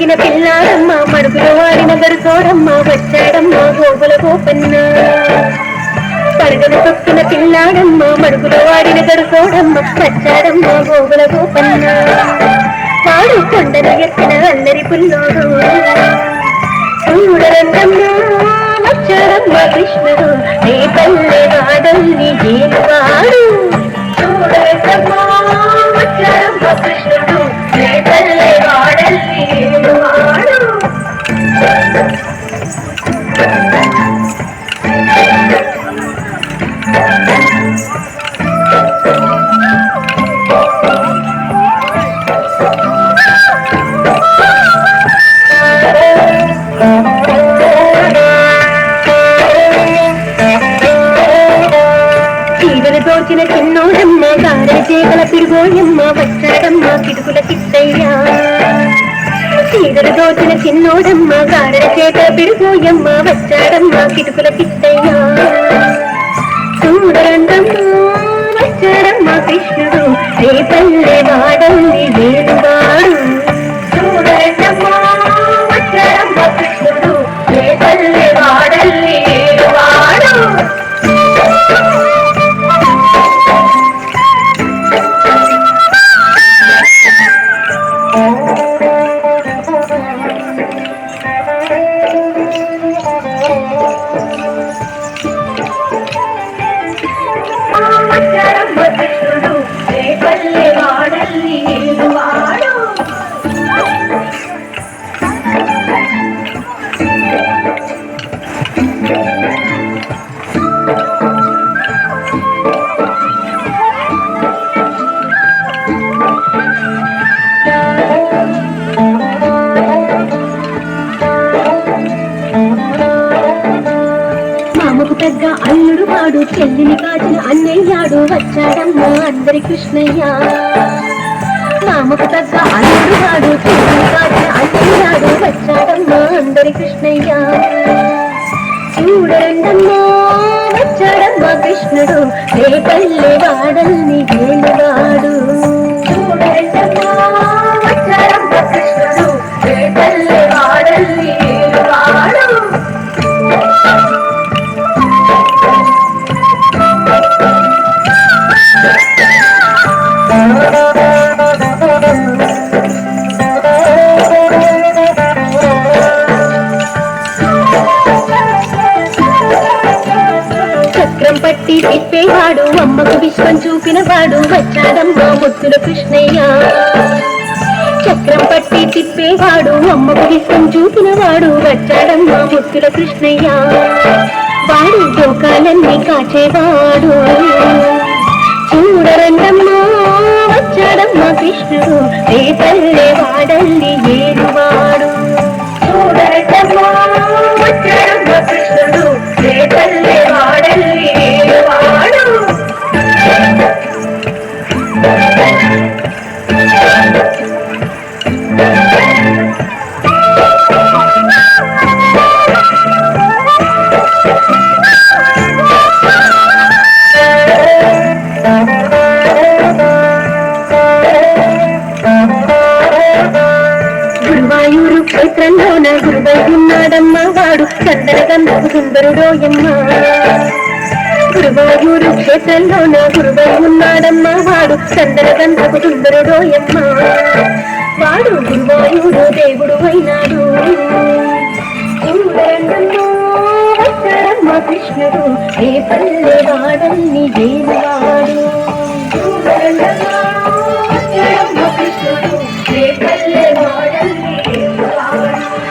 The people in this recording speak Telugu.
తొక్కిన పిల్లాడమ్మ మడుగులో వాడిన గరుసోడమ్మ వచ్చాడమ్మ గోగుల గోపన్న పడగలు తొక్కిన పిల్లాడమ్మ మడుగులో వాడిన గరుసోడమ్మ వచ్చాడమ్మ గోగుల గోపన్న వాడు కొండను ఎక్కిన అల్లరి పుల్లోడు చూడరంగమ్మ వచ్చాడమ్మ కృష్ణుడు నీ పల్లె వాడల్ని జీవాడు చూడరంగమ్మ వచ్చాడమ్మ కృష్ణుడు నీ పల్లె వాడల్ని జీవాడు దోచిన చిన్నోడమ్మ గారె చేగల పిడుగోయమ్మ వచ్చాడమ్మ కిడుకుల కిట్టయ్యా చీరలు దోచిన చిన్నోడమ్మ గారె చేగల పిడుగోయమ్మ వచ్చాడమ్మ కిడుకుల కిట్టయ్యా చూడరండమ్మ వచ్చాడమ్మ కృష్ణుడు నీ పల్లె వాడల్ని వేలువాడు చూడరండమ్మ వచ్చాడమ్మ కృష్ణుడు నీ పల్లె వాడల్ని వేలువాడు పెద్ద అల్లుడు వాడు చెల్లిని కాచిన అన్నయ్యాడు వచ్చాడమ్మ అందరి కృష్ణయ్య మామకు తగ్గ అల్లుడు వాడు చెల్లిని కాచిన అన్నయ్యాడు వచ్చాడమ్మ అందరి కృష్ణయ్య చూడండమ్మా వచ్చాడమ్మ కృష్ణుడు రే పల్లె వాడల్ని వేలువాడు చూడండమ్మా వచ్చాడమ్మ కృష్ణుడు రే పల్లె వాడల్ని వేలువాడు చక్రం పట్టి తిప్పేవాడు అమ్మకు విశ్వం చూపినవాడు వచ్చాడమ్మ ముద్దుల కృష్ణయ్య చక్రం పట్టి తిప్పేవాడు అమ్మకు విశ్వం చూపినవాడు వచ్చాడమ్మ ముద్దుల కృష్ణయ్య వాడు జోకాలన్నీ కాచేవాడు చూడరండమ్మా వచ్చాడమ్మ కృష్ణుడు రే పల్లె వాడల్ని ఏరువాడు చూడరండమ్మా వచ్చాడమ్మ కృష్ణుడు రే పల్లె వాడల్ని ఏరువాడు గురువాయూరు క్షేత్రంలోన గురువై ఉన్నాడమ్మ వాడు చందన గంధపు సుందరుడోయమ్మ గురువాయూరు క్షేత్రంలోన గురువై ఉన్నాడమ్మ వాడు చందన గంధపు సుందరుడోయమ్మ వాడు గురువాయూరు దేవుడు అయినాడు వచ్చాడమ్మ కృష్ణుడు ఏ పల్లె వాడల్ని వేలువాడు